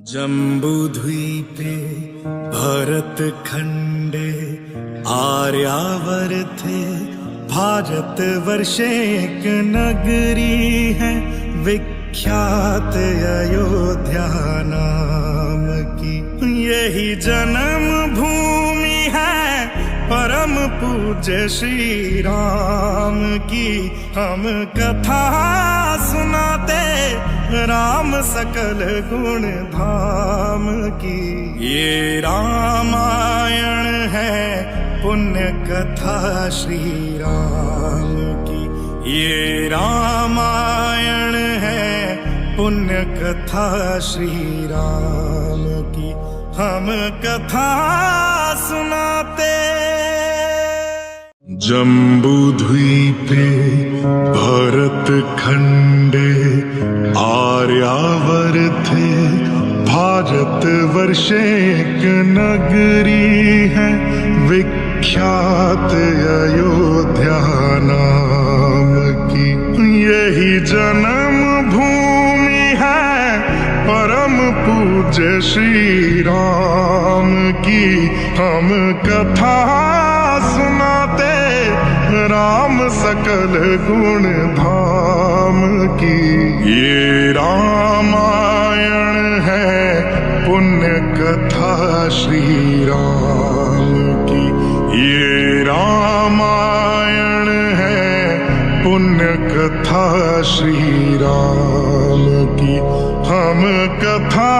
जम्बूद्वीपे भरतखण्डे आर्यावर्ते भारतवर्षे एक नगरी है विख्यात अयोध्या नाम की। यही जन्म भूमि है परम पूज्य श्री राम की। हम कथा सुनाते राम सकल गुण धाम की। ये रामायण है पुण्य कथा श्री राम की। ये रामायण है पुण्य कथा श्री राम की। हम कथा सुनाते। जम्बूद्वीपे भरतखण्डे आर्यावर्ते भारतवर्षे एक नगरी है विख्यात अयोध्या नाम की। यही जन्म भूमि है परम पूज्य श्री राम की। हम कथा सुनाते राम सकल गुण धाम की। ये रामायण है पुण्य कथा श्री राम की। ये रामायण है पुण्य कथा श्री राम की। हम कथा